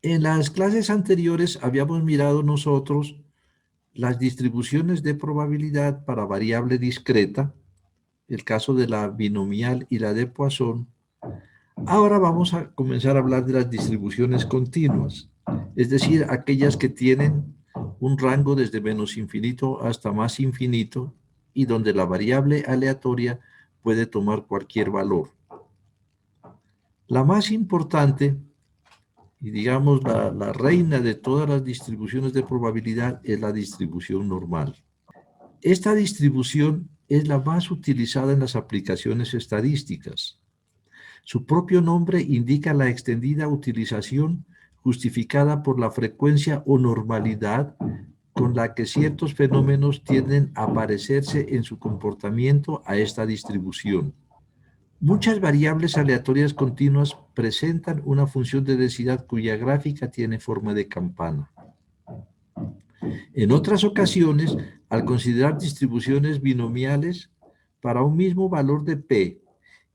En las clases anteriores habíamos mirado nosotros las distribuciones de probabilidad para variable discreta, el caso de la binomial y la de Poisson. Ahora vamos a comenzar a hablar de las distribuciones continuas, es decir, aquellas que tienen un rango desde menos infinito hasta más infinito y donde la variable aleatoria puede tomar cualquier valor. La más importante y digamos la reina de todas las distribuciones de probabilidad es la distribución normal. Esta distribución es la más utilizada en las aplicaciones estadísticas. Su propio nombre indica la extendida utilización justificada por la frecuencia o normalidad con la que ciertos fenómenos tienden a parecerse en su comportamiento a esta distribución. Muchas variables aleatorias continuas presentan una función de densidad cuya gráfica tiene forma de campana. En otras ocasiones, al considerar distribuciones binomiales para un mismo valor de P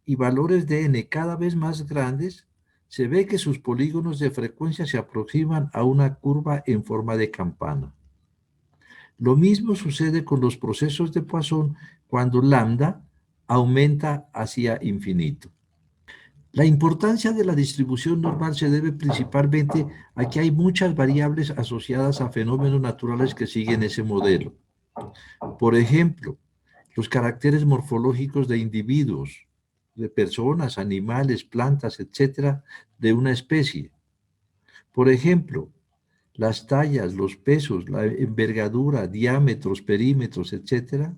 y valores de n cada vez más grandes, se ve que sus polígonos de frecuencia se aproximan a una curva en forma de campana. Lo mismo sucede con los procesos de Poisson cuando lambda aumenta hacia infinito. La importancia de la distribución normal se debe principalmente a que hay muchas variables asociadas a fenómenos naturales que siguen ese modelo. Por ejemplo, los caracteres morfológicos de individuos, de personas, animales, plantas, etcétera, de una especie. Por ejemplo, las tallas, los pesos, la envergadura, diámetros, perímetros, etcétera.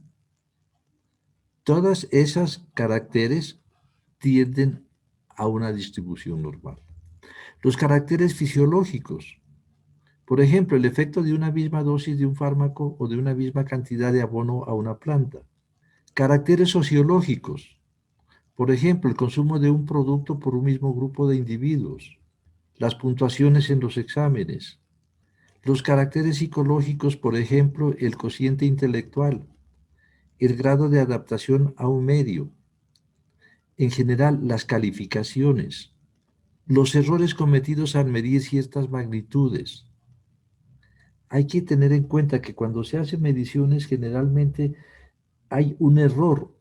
Todas esas caracteres tienden a una distribución normal. Los caracteres fisiológicos, por ejemplo, el efecto de una misma dosis de un fármaco o de una misma cantidad de abono a una planta. Caracteres sociológicos, por ejemplo, el consumo de un producto por un mismo grupo de individuos. Las puntuaciones en los exámenes. Los caracteres psicológicos, por ejemplo, el cociente intelectual, el grado de adaptación a un medio. En general, las calificaciones. Los errores cometidos al medir ciertas magnitudes. Hay que tener en cuenta que cuando se hacen mediciones generalmente hay un error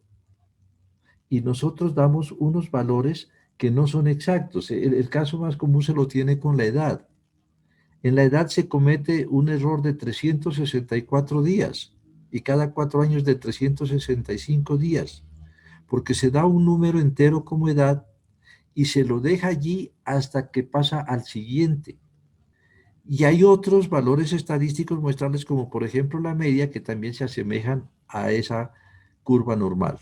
y nosotros damos unos valores que no son exactos. El caso más común se lo tiene con la edad. En la edad se comete un error de 364 días y cada 4 años de 365 días, porque se da un número entero como edad y se lo deja allí hasta que pasa al siguiente. Y hay otros valores estadísticos muestrales, como por ejemplo la media, que también se asemejan a esa curva normal.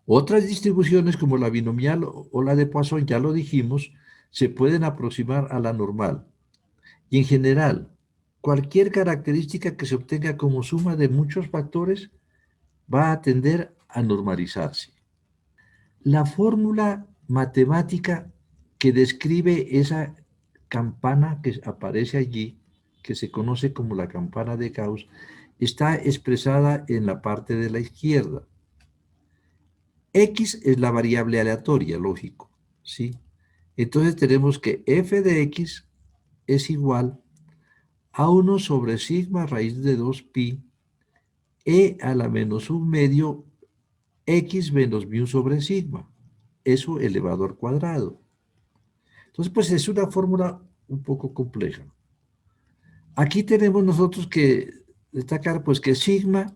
Otras distribuciones, como la binomial o la de Poisson, ya lo dijimos, se pueden aproximar a la normal. Y en general, cualquier característica que se obtenga como suma de muchos factores va a tender a normalizarse. La fórmula matemática que describe esa campana que aparece allí, que se conoce como la campana de Gauss, está expresada en la parte de la izquierda. X es la variable aleatoria, lógico, ¿sí? Entonces tenemos que f de x es igual a 1 sobre sigma raíz de 2pi e a la menos un medio x menos mu sobre sigma, eso elevado al cuadrado. Entonces, pues es una fórmula un poco compleja. Aquí tenemos nosotros que destacar pues que sigma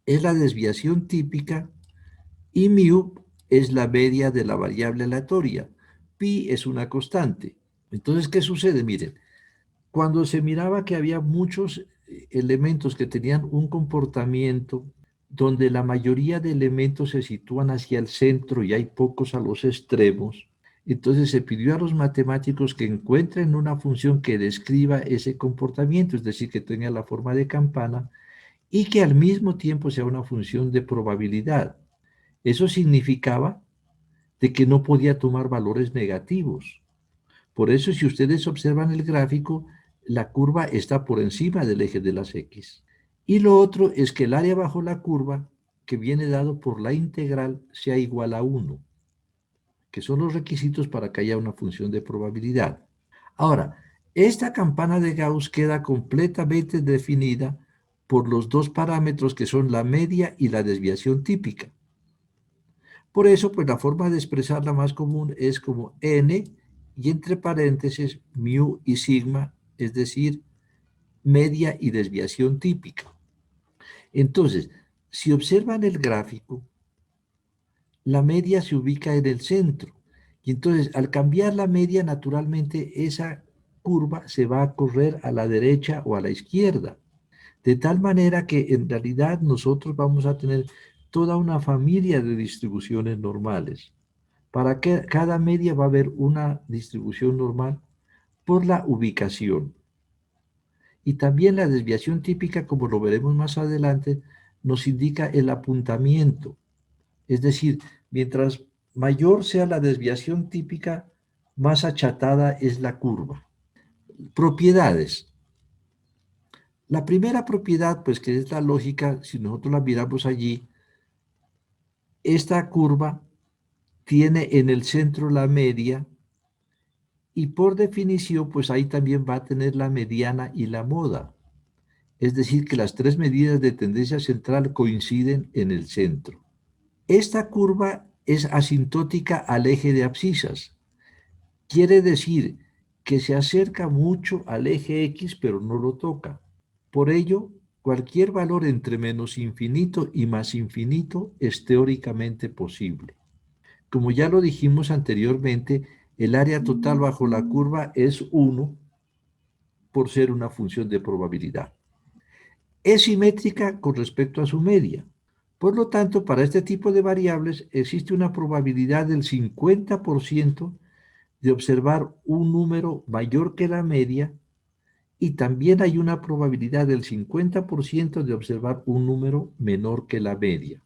es la desviación típica y mu es la media de la variable aleatoria. Pi es una constante. Entonces, ¿qué sucede? Miren, cuando se miraba que había muchos elementos que tenían un comportamiento donde la mayoría de elementos se sitúan hacia el centro y hay pocos a los extremos, entonces se pidió a los matemáticos que encuentren una función que describa ese comportamiento, es decir, que tenga la forma de campana y que al mismo tiempo sea una función de probabilidad. Eso significaba de que no podía tomar valores negativos. Por eso, si ustedes observan el gráfico, la curva está por encima del eje de las X. Y lo otro es que el área bajo la curva, que viene dado por la integral, sea igual a 1. que son los requisitos para que haya una función de probabilidad. Ahora, esta campana de Gauss queda completamente definida por los dos parámetros que son la media y la desviación típica. Por eso, pues la forma de expresarla más común es como n y entre paréntesis mu y sigma, es decir, media y desviación típica. Entonces, si observan el gráfico, la media se ubica en el centro. Y entonces, al cambiar la media, naturalmente esa curva se va a correr a la derecha o a la izquierda. De tal manera que en realidad nosotros vamos a tener toda una familia de distribuciones normales. Para que cada media va a haber una distribución normal por la ubicación. Y también la desviación típica, como lo veremos más adelante, nos indica el apuntamiento. Es decir, mientras mayor sea la desviación típica, más achatada es la curva. Propiedades. La primera propiedad, pues que es la lógica, si nosotros la miramos allí, esta curva tiene en el centro la media y por definición, pues ahí también va a tener la mediana y la moda. Es decir, que las tres medidas de tendencia central coinciden en el centro. Esta curva es asintótica al eje de abscisas. Quiere decir que se acerca mucho al eje X, pero no lo toca. Por ello, cualquier valor entre menos infinito y más infinito es teóricamente posible. Como ya lo dijimos anteriormente, el área total bajo la curva es 1 por ser una función de probabilidad. Es simétrica con respecto a su media. Por lo tanto, para este tipo de variables existe una probabilidad del 50% de observar un número mayor que la media y también hay una probabilidad del 50% de observar un número menor que la media.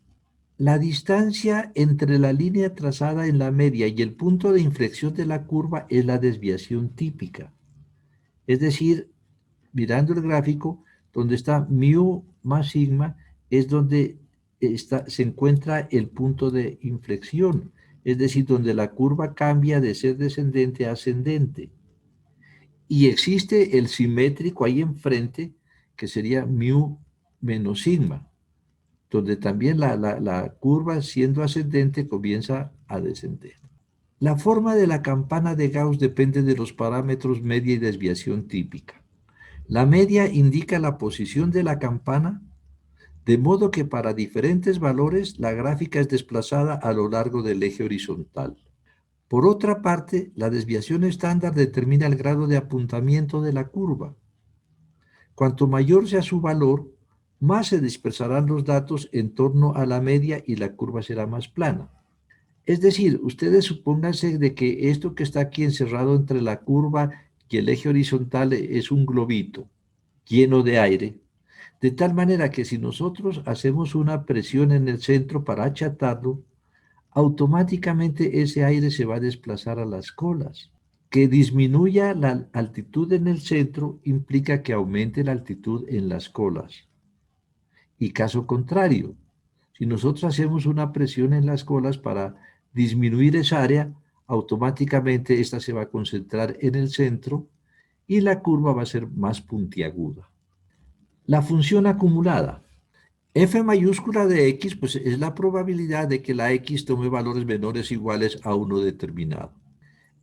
La distancia entre la línea trazada en la media y el punto de inflexión de la curva es la desviación típica. Es decir, mirando el gráfico, donde está mu más sigma, es donde se encuentra el punto de inflexión, es decir, donde la curva cambia de ser descendente a ascendente. Y existe el simétrico ahí enfrente, que sería mu menos sigma, donde también la curva siendo ascendente comienza a descender. La forma de la campana de Gauss depende de los parámetros media y desviación típica. La media indica la posición de la campana, de modo que para diferentes valores la gráfica es desplazada a lo largo del eje horizontal. Por otra parte, la desviación estándar determina el grado de apuntamiento de la curva. Cuanto mayor sea su valor, más se dispersarán los datos en torno a la media y la curva será más plana. Es decir, ustedes supónganse de que esto que está aquí encerrado entre la curva y el eje horizontal es un globito lleno de aire, de tal manera que si nosotros hacemos una presión en el centro para achatarlo, automáticamente ese aire se va a desplazar a las colas. Que disminuya la altitud en el centro implica que aumente la altitud en las colas. Y caso contrario, si nosotros hacemos una presión en las colas para disminuir esa área, automáticamente esta se va a concentrar en el centro y la curva va a ser más puntiaguda. La función acumulada. F mayúscula de X, pues es la probabilidad de que la X tome valores menores o iguales a uno determinado.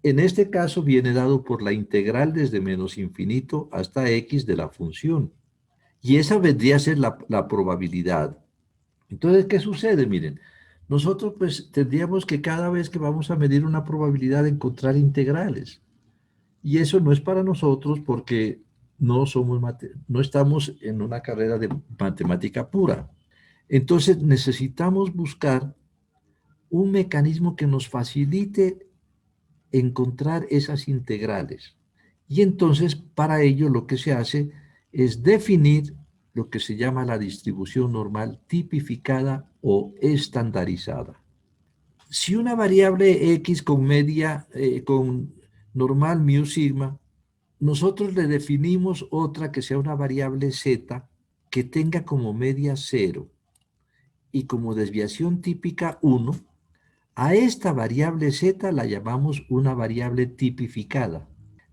En este caso viene dado por la integral desde menos infinito hasta X de la función. Y esa vendría a ser la probabilidad. Entonces, ¿qué sucede? Miren, nosotros pues tendríamos que cada vez que vamos a medir una probabilidad encontrar integrales. Y eso no es para nosotros porque no estamos en una carrera de matemática pura. Entonces necesitamos buscar un mecanismo que nos facilite encontrar esas integrales. Y entonces para ello lo que se hace es definir lo que se llama la distribución normal tipificada o estandarizada. Si una variable x con media, con normal mu sigma, nosotros le definimos otra que sea una variable z que tenga como media 0 y como desviación típica 1, A esta variable z la llamamos una variable tipificada.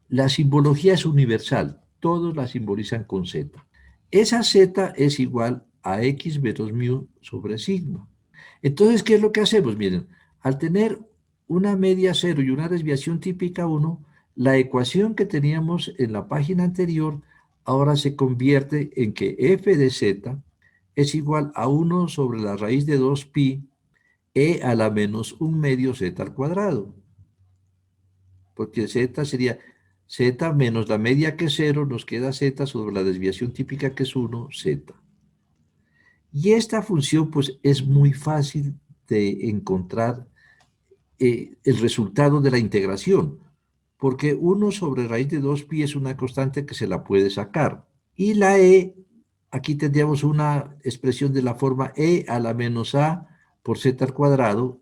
La simbología es universal, todos la simbolizan con z. Esa z es igual a x menos mu sobre sigma. Entonces, ¿qué es lo que hacemos? Miren, al tener una media 0 y una desviación típica 1, la ecuación que teníamos en la página anterior ahora se convierte en que f de z es igual a 1 sobre la raíz de 2pi e a la menos 1 medio z al cuadrado. Porque z sería z menos la media que es 0, nos queda z sobre la desviación típica que es 1, z. Y esta función pues es muy fácil de encontrar el resultado de la integración, porque 1 sobre raíz de 2pi es una constante que se la puede sacar. Y la e, aquí tendríamos una expresión de la forma e a la menos a por z al cuadrado,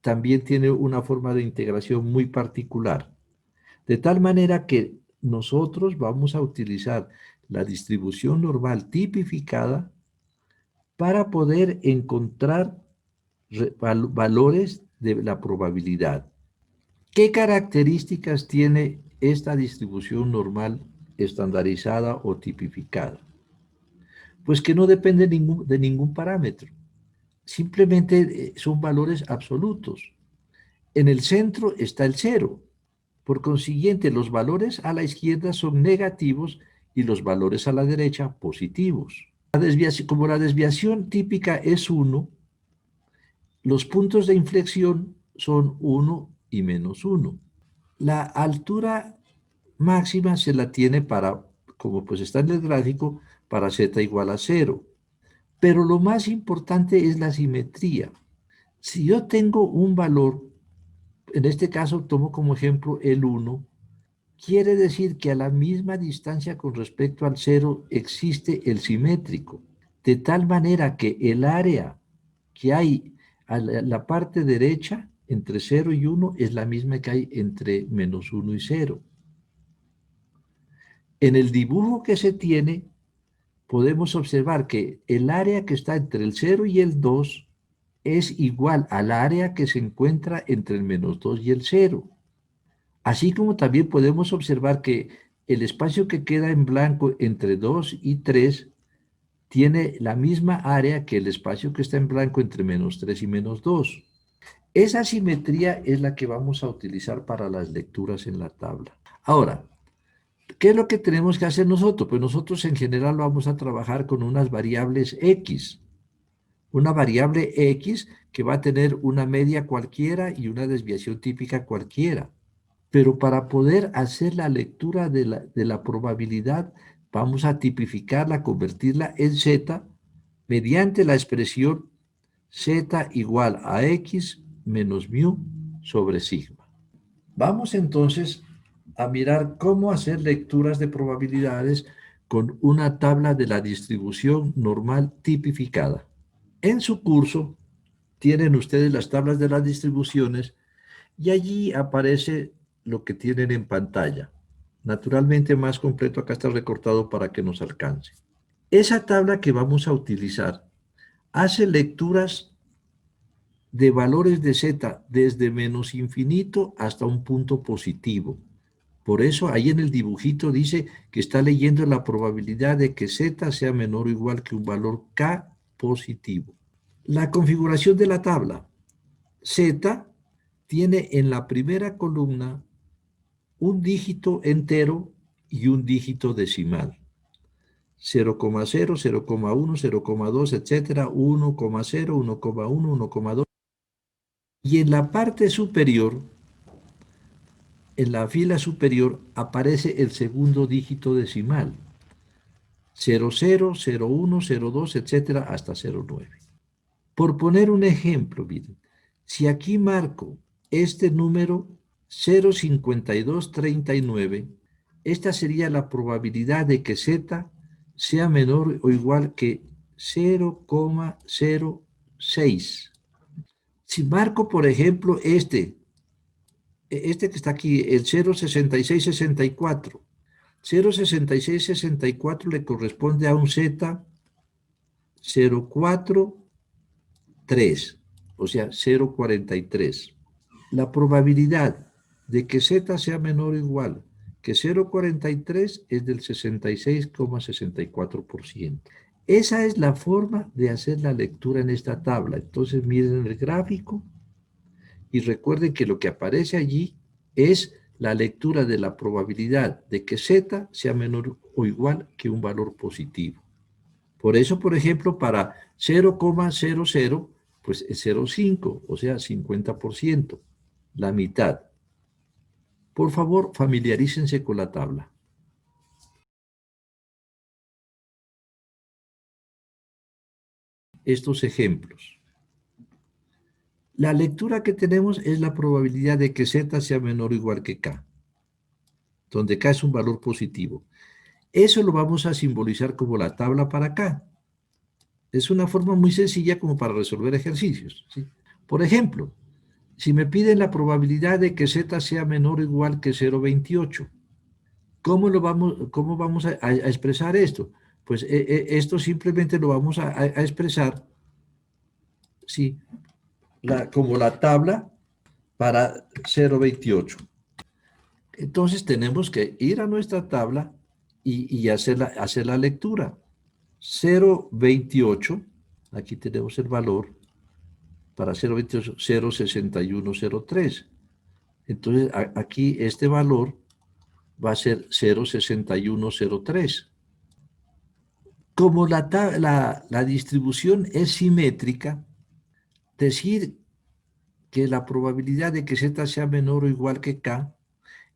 también tiene una forma de integración muy particular. De tal manera que nosotros vamos a utilizar la distribución normal tipificada para poder encontrar valores de la probabilidad. ¿Qué características tiene esta distribución normal estandarizada o tipificada? Pues que no depende de ningún parámetro. Simplemente son valores absolutos. En el centro está el cero. Por consiguiente, los valores a la izquierda son negativos y los valores a la derecha positivos. Como la desviación típica es 1, los puntos de inflexión son 1 y menos 1. La altura máxima se la tiene para, como pues está en el gráfico, para z igual a 0. Pero lo más importante es la simetría. Si yo tengo un valor, en este caso tomo como ejemplo el 1, quiere decir que a la misma distancia con respecto al 0 existe el simétrico, de tal manera que el área que hay a la parte derecha entre 0 y 1 es la misma que hay entre menos 1 y 0. En el dibujo que se tiene, podemos observar que el área que está entre el 0 y el 2 es igual al área que se encuentra entre el menos 2 y el 0. Así como también podemos observar que el espacio que queda en blanco entre 2 y 3 tiene la misma área que el espacio que está en blanco entre menos 3 y menos 2. Esa simetría es la que vamos a utilizar para las lecturas en la tabla. Ahora, ¿qué es lo que tenemos que hacer nosotros? Pues nosotros en general vamos a trabajar con unas variables X. Una variable X que va a tener una media cualquiera y una desviación típica cualquiera. Pero para poder hacer la lectura de la probabilidad, vamos a tipificarla, convertirla en Z, mediante la expresión Z igual a X menos mu sobre sigma. Vamos entonces a mirar cómo hacer lecturas de probabilidades con una tabla de la distribución normal tipificada. En su curso tienen ustedes las tablas de las distribuciones y allí aparece lo que tienen en pantalla. Naturalmente más completo acá está recortado para que nos alcance. Esa tabla que vamos a utilizar hace lecturas de valores de z desde menos infinito hasta un punto positivo. Por eso ahí en el dibujito dice que está leyendo la probabilidad de que z sea menor o igual que un valor k positivo. La configuración de la tabla. Z tiene en la primera columna un dígito entero y un dígito decimal. 0,0, 0,1, 0,2, etcétera, 1,0, 1,1, 1,2. Y en la parte superior, en la fila superior, aparece el segundo dígito decimal. 00, 01, 02, etcétera, hasta 09. Por poner un ejemplo, miren, si aquí marco este número 0,5239, esta sería la probabilidad de que z sea menor o igual que 0,06. Si marco, por ejemplo, este que está aquí, el 0,6664, 0,6664 le corresponde a un z 0,43. o sea, 0,43. La probabilidad de que z sea menor o igual que 0,43 es del 66,64%. Esa es la forma de hacer la lectura en esta tabla. Entonces miren el gráfico y recuerden que lo que aparece allí es la lectura de la probabilidad de que z sea menor o igual que un valor positivo. Por eso, por ejemplo, para 0,00, pues es 0,5, o sea, 50%, la mitad. Por favor, familiarícense con la tabla. Estos ejemplos. La lectura que tenemos es la probabilidad de que z sea menor o igual que k, donde k es un valor positivo. Eso lo vamos a simbolizar como la tabla para k. Es una forma muy sencilla como para resolver ejercicios, ¿sí? Por ejemplo, si me piden la probabilidad de que z sea menor o igual que 0,28, cómo vamos a expresar esto? Pues esto simplemente lo vamos a expresar, ¿sí? Como la tabla para 0,28. Entonces tenemos que ir a nuestra tabla y hacer la lectura. 0,28, aquí tenemos el valor para 0,28, 0,6103. Entonces aquí este valor va a ser 0,6103. Como la distribución es simétrica, decir que la probabilidad de que z sea menor o igual que k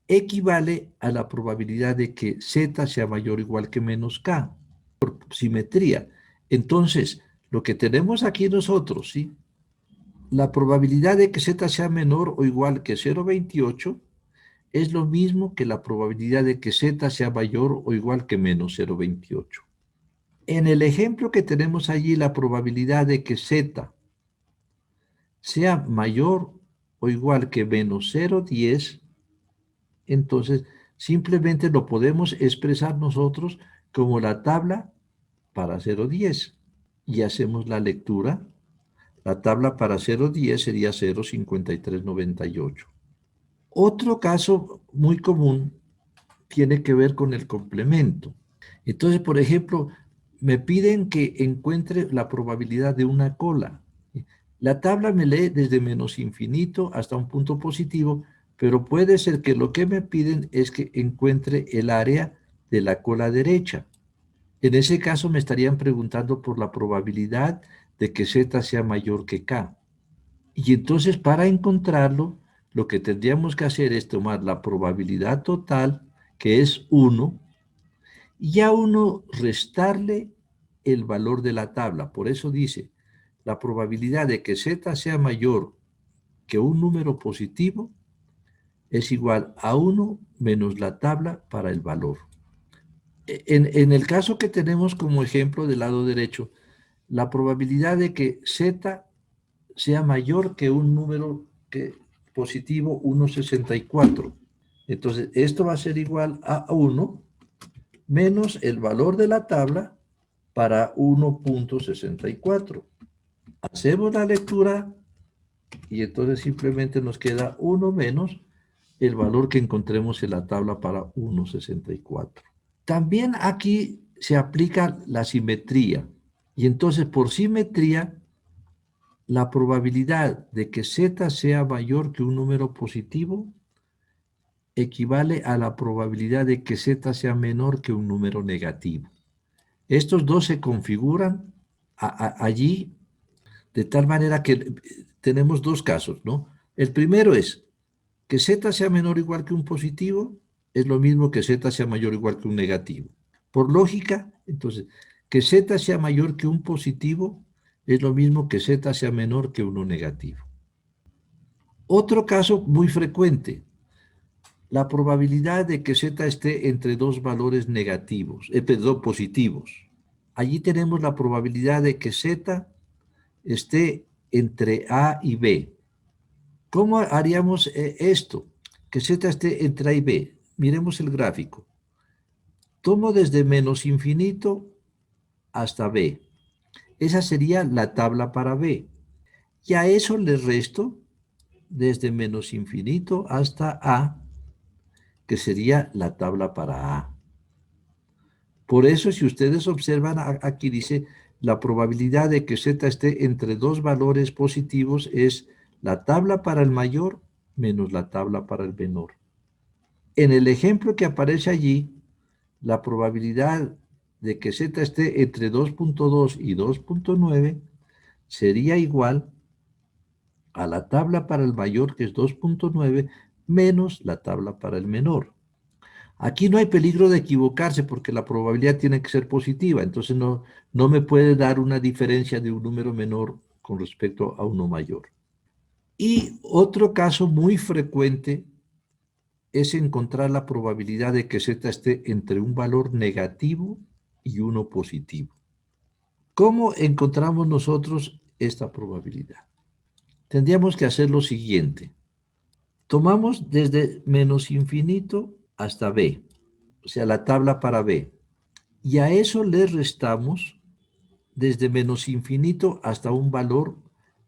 equivale a la probabilidad de que z sea mayor o igual que menos k, por simetría. Entonces, lo que tenemos aquí nosotros, ¿sí? La probabilidad de que z sea menor o igual que 0,28 es lo mismo que la probabilidad de que z sea mayor o igual que menos 0,28. En el ejemplo que tenemos allí, la probabilidad de que z sea mayor o igual que menos 0,10, entonces simplemente lo podemos expresar nosotros como la tabla para 0,10 y hacemos la lectura. La tabla para 0,10 sería 0,5398. Otro caso muy común tiene que ver con el complemento. Entonces, por ejemplo, me piden que encuentre la probabilidad de una cola. La tabla me lee desde menos infinito hasta un punto positivo, pero puede ser que lo que me piden es que encuentre el área de la cola derecha. En ese caso me estarían preguntando por la probabilidad de que z sea mayor que k. Y entonces para encontrarlo, lo que tendríamos que hacer es tomar la probabilidad total, que es 1, y a 1 restarle el valor de la tabla. Por eso dice, la probabilidad de que z sea mayor que un número positivo es igual a 1 menos la tabla para el valor. En el caso que tenemos como ejemplo del lado derecho, la probabilidad de que z sea mayor que un número positivo 1,64. Entonces, esto va a ser igual a 1 menos el valor de la tabla para 1,64. Hacemos la lectura y entonces simplemente nos queda 1 menos el valor que encontremos en la tabla para 1,64. También aquí se aplica la simetría. Y entonces por simetría, la probabilidad de que z sea mayor que un número positivo equivale a la probabilidad de que z sea menor que un número negativo. Estos dos se configuran allí de tal manera que tenemos dos casos, ¿no? El primero es que z sea menor o igual que un positivo, es lo mismo que z sea mayor o igual que un negativo. Por lógica, entonces, que z sea mayor que un positivo es lo mismo que z sea menor que uno negativo. Otro caso muy frecuente, la probabilidad de que z esté entre dos valores negativos, perdón, positivos. Allí tenemos la probabilidad de que z esté entre A y B. ¿Cómo haríamos esto? Que z esté entre A y B. Miremos el gráfico. Tomo desde menos infinito hasta B. Esa sería la tabla para B. Y a eso le resto desde menos infinito hasta A, que sería la tabla para A. Por eso, si ustedes observan, aquí dice, la probabilidad de que Z esté entre dos valores positivos es la tabla para el mayor menos la tabla para el menor. En el ejemplo que aparece allí, la probabilidad de que Z esté entre 2.2 y 2.9 sería igual a la tabla para el mayor, que es 2.9, menos la tabla para el menor. Aquí no hay peligro de equivocarse porque la probabilidad tiene que ser positiva, entonces no me puede dar una diferencia de un número menor con respecto a uno mayor. Y otro caso muy frecuente es encontrar la probabilidad de que Z esté entre un valor negativo y uno positivo. ¿Cómo encontramos nosotros esta probabilidad? Tendríamos que hacer lo siguiente. Tomamos desde menos infinito hasta B, o sea, la tabla para B. Y a eso le restamos desde menos infinito hasta un valor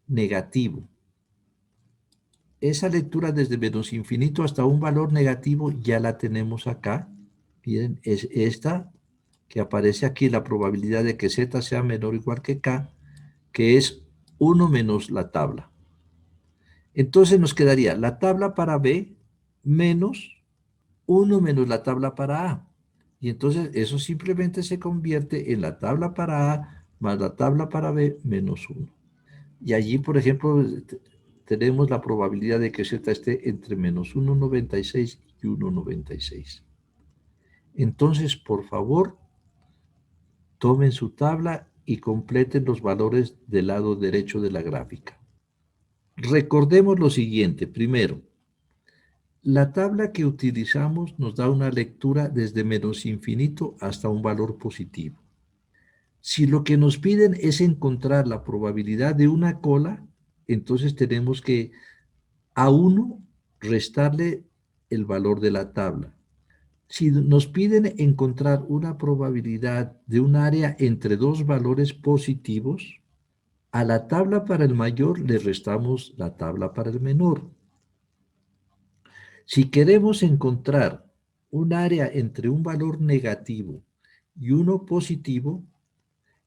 negativo. Esa lectura desde menos infinito hasta un valor negativo ya la tenemos acá. Miren, es esta que aparece aquí, la probabilidad de que Z sea menor o igual que K, que es 1 menos la tabla. Entonces nos quedaría la tabla para B menos 1 menos la tabla para A. Y entonces eso simplemente se convierte en la tabla para A más la tabla para B menos 1. Y allí, por ejemplo, tenemos la probabilidad de que Z esté entre menos 1,96 y 1,96. Entonces, por favor, tomen su tabla y completen los valores del lado derecho de la gráfica. Recordemos lo siguiente. Primero, la tabla que utilizamos nos da una lectura desde menos infinito hasta un valor positivo. Si lo que nos piden es encontrar la probabilidad de una cola, entonces tenemos que a 1 restarle el valor de la tabla. Si nos piden encontrar una probabilidad de un área entre dos valores positivos, a la tabla para el mayor le restamos la tabla para el menor. Si queremos encontrar un área entre un valor negativo y uno positivo,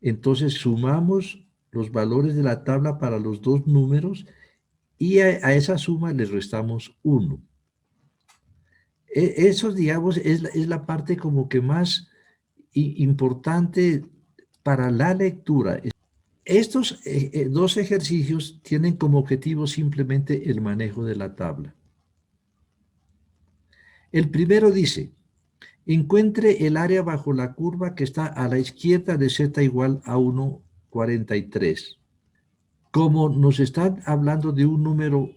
entonces sumamos los valores de la tabla para los dos números y a esa suma le restamos 1. Eso, digamos, es la parte como que más importante para la lectura. Estos dos ejercicios tienen como objetivo simplemente el manejo de la tabla. El primero dice, encuentre el área bajo la curva que está a la izquierda de Z igual a 1,43. Como nos están hablando de un número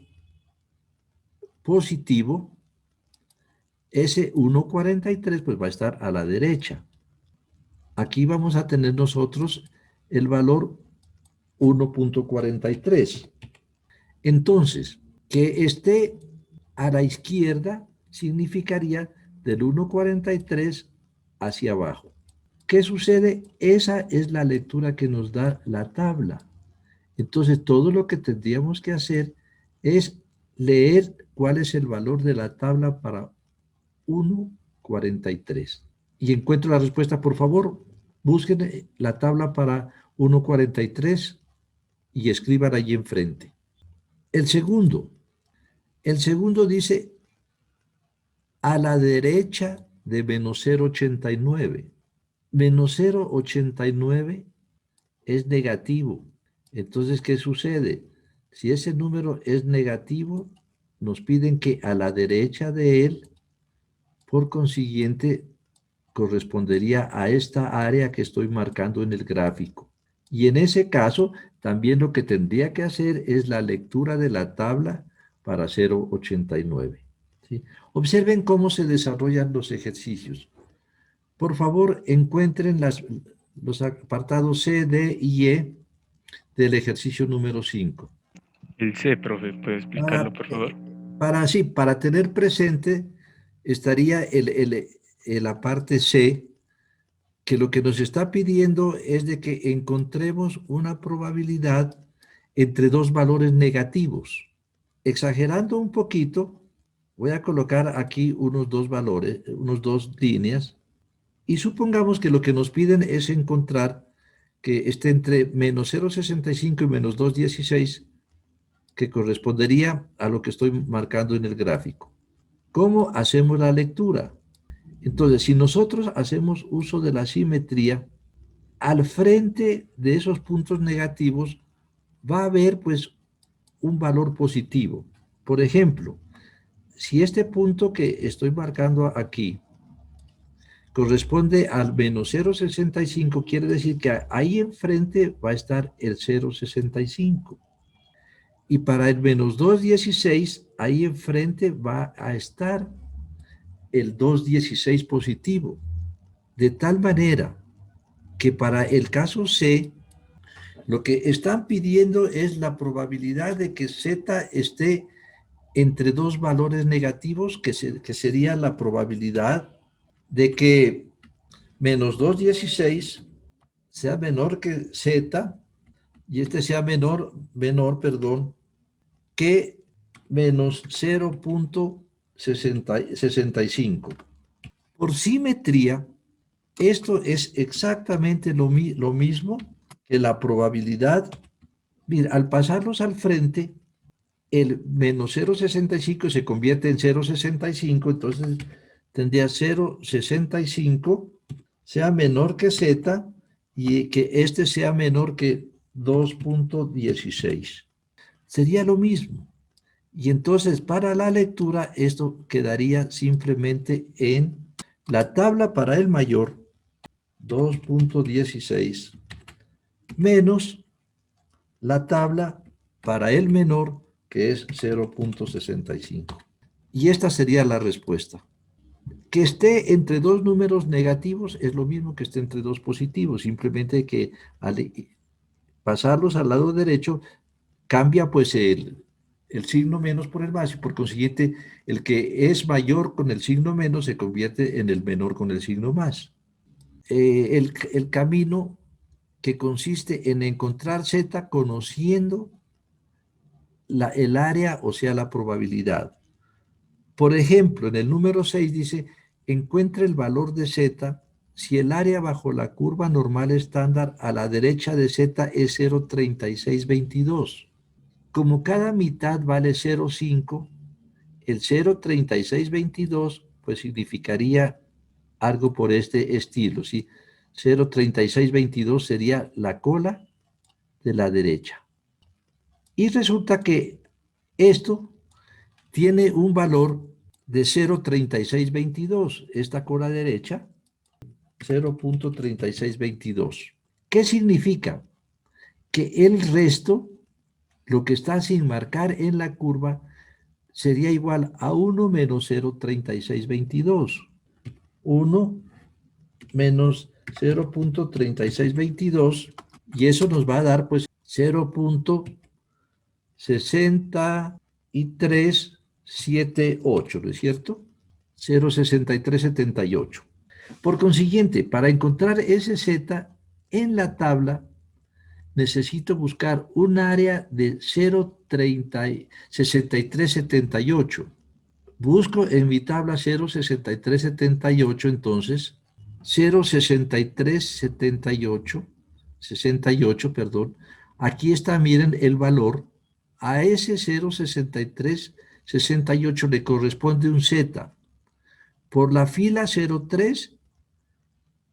positivo, ese 1,43 pues va a estar a la derecha. Aquí vamos a tener nosotros el valor 1,43. Entonces, que esté a la izquierda significaría del 1,43 hacia abajo. ¿Qué sucede? Esa es la lectura que nos da la tabla. Entonces, todo lo que tendríamos que hacer es leer cuál es el valor de la tabla para 1,43. Y encuentro la respuesta, por favor, busquen la tabla para 1,43 y escriban allí enfrente. El segundo dice a la derecha de menos 0,89. Menos 0,89 es negativo. Entonces, ¿qué sucede? Si ese número es negativo, nos piden que a la derecha de él, por consiguiente, correspondería a esta área que estoy marcando en el gráfico. Y en ese caso, también lo que tendría que hacer es la lectura de la tabla para 0,89. ¿Sí? Observen cómo se desarrollan los ejercicios. Por favor, encuentren los apartados C, D y E del ejercicio número 5. El C, profe, ¿puede explicarlo, por favor? Para tener presente, estaría la parte C, que lo que nos está pidiendo es de que encontremos una probabilidad entre dos valores negativos. Exagerando un poquito, voy a colocar aquí unos dos valores, unos dos líneas, y supongamos que lo que nos piden es encontrar que esté entre menos 0,65 y menos 2,16, que correspondería a lo que estoy marcando en el gráfico. ¿Cómo hacemos la lectura? Entonces, si nosotros hacemos uso de la simetría, al frente de esos puntos negativos va a haber pues un valor positivo. Por ejemplo, si este punto que estoy marcando aquí corresponde al menos 0,65, quiere decir que ahí enfrente va a estar el 0,65. Y para el menos 2,16, ahí enfrente va a estar el 2,16 positivo. De tal manera que para el caso C, lo que están pidiendo es la probabilidad de que Z esté entre dos valores negativos, que sería la probabilidad de que menos 2,16 sea menor que Z y este sea menor, que menos 0,65. Por simetría, esto es exactamente lo mismo que la probabilidad. Mira, al pasarlos al frente, el menos 0,65 se convierte en 0,65, entonces tendría 0,65 sea menor que Z y que este sea menor que 2,16. Sería lo mismo. Y entonces para la lectura esto quedaría simplemente en la tabla para el mayor, 2,16, menos la tabla para el menor, que es 0,65. Y esta sería la respuesta. Que esté entre dos números negativos es lo mismo que esté entre dos positivos, simplemente que al pasarlos al lado derecho cambia pues el signo menos por el más y por consiguiente el que es mayor con el signo menos se convierte en el menor con el signo más. El camino que consiste en encontrar Z conociendo el área, o sea, la probabilidad. Por ejemplo, en el número 6 dice, encuentre el valor de Z si el área bajo la curva normal estándar a la derecha de Z es 0,3622. Como cada mitad vale 0,5, el 0,3622 pues significaría algo por este estilo, ¿sí? 0,3622 sería la cola de la derecha. Y resulta que esto tiene un valor de 0,3622, esta cola derecha, 0,3622. ¿Qué significa? Que el resto, lo que está sin marcar en la curva, sería igual a 1 menos 0,3622. 1 menos 0,3622 y eso nos va a dar pues 0,6378, ¿no es cierto? 0,6378. Por consiguiente, para encontrar ese Z en la tabla, necesito buscar un área de 0,6378. Busco en mi tabla 0,6378, entonces 0,6378, perdón. Aquí está, miren el valor. A ese 0,6368 le corresponde un Z por la fila 0,3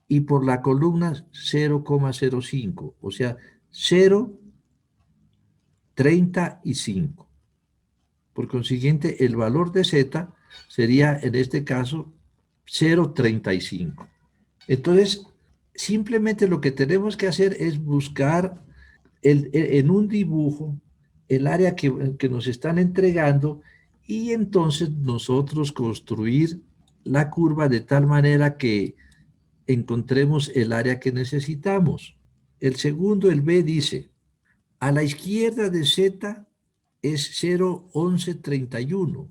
y por la columna 0,05, o sea, 0,35. Por consiguiente, el valor de Z sería, en este caso, 0,35. Entonces, simplemente lo que tenemos que hacer es buscar en un dibujo el área que nos están entregando y entonces nosotros construir la curva de tal manera que encontremos el área que necesitamos. El segundo, el B, dice, a la izquierda de Z es 0,1131.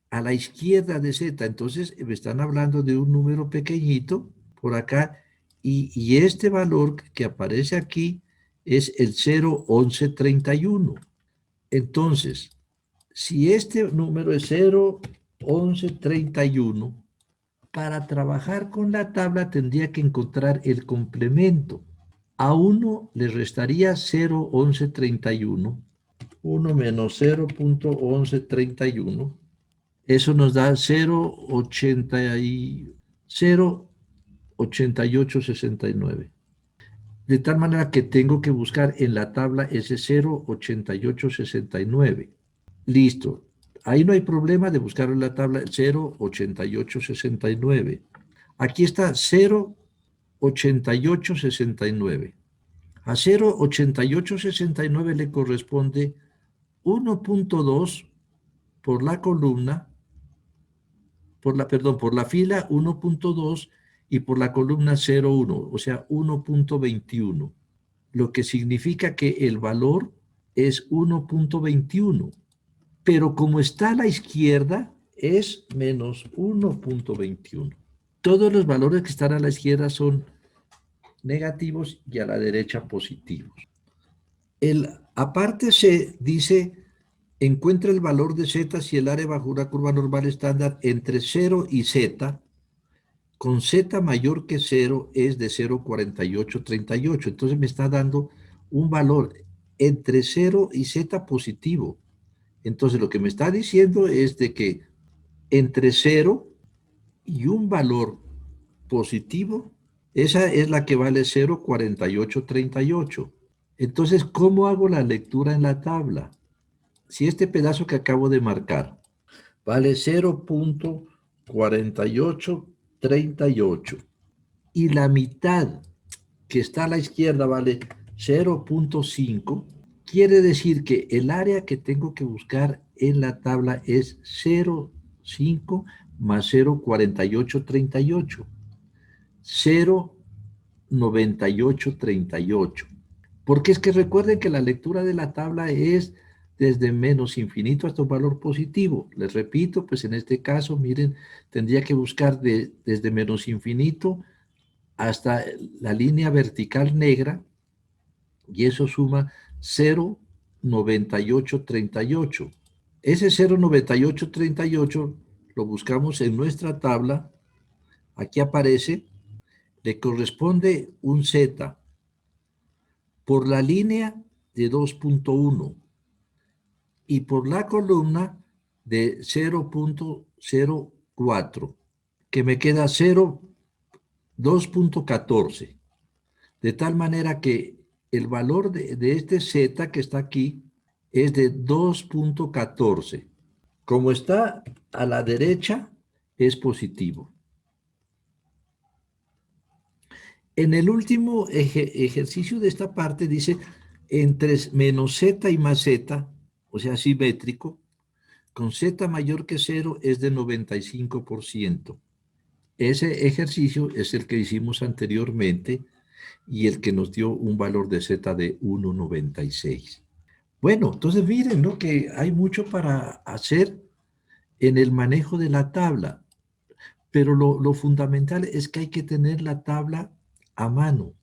A la izquierda de Z, entonces me están hablando de un número pequeñito por acá y este valor que aparece aquí es el 0,1131. Entonces, si este número es 0,1131, para trabajar con la tabla tendría que encontrar el complemento. A 1 le restaría 0,1131. 1 menos 0,1131. Eso nos da 0,8869. De tal manera que tengo que buscar en la tabla ese 0,8869. Listo. Ahí no hay problema de buscar en la tabla 0,8869. Aquí está 0,8869. A 0,8869 le corresponde 1,2 por la columna, por la fila 1,2 y por la columna 0,1, o sea, 1,21, lo que significa que el valor es 1,21, pero como está a la izquierda, es menos 1,21. Todos los valores que están a la izquierda son negativos y a la derecha positivos. Aparte C dice, encuentra el valor de Z si el área bajo una curva normal estándar entre 0 y Z, con Z mayor que 0 es de 0,4838. Entonces me está dando un valor entre 0 y Z positivo. Entonces lo que me está diciendo es de que entre 0 y un valor positivo, esa es la que vale 0,4838. Entonces, ¿cómo hago la lectura en la tabla? Si este pedazo que acabo de marcar vale 0,4838 y la mitad que está a la izquierda vale 0,5, quiere decir que el área que tengo que buscar en la tabla es 0,5 más 0,4838. 0,9838. Porque es que recuerden que la lectura de la tabla es desde menos infinito hasta un valor positivo. Les repito, pues en este caso, miren, tendría que buscar desde menos infinito hasta la línea vertical negra, y eso suma 0,9838. Ese 0,9838 lo buscamos en nuestra tabla. Aquí aparece, le corresponde un Z por la línea de 2,1 y por la columna de 0,04, que me queda 2,14. De tal manera que el valor de este Z que está aquí es de 2,14. Como está a la derecha, es positivo. En el último ejercicio de esta parte dice, entre menos Z y más Z, o sea, simétrico, con Z mayor que 0 es de 95%. Ese ejercicio es el que hicimos anteriormente y el que nos dio un valor de Z de 1,96. Bueno, entonces miren, ¿no?, que hay mucho para hacer en el manejo de la tabla, pero lo fundamental es que hay que tener la tabla a mano.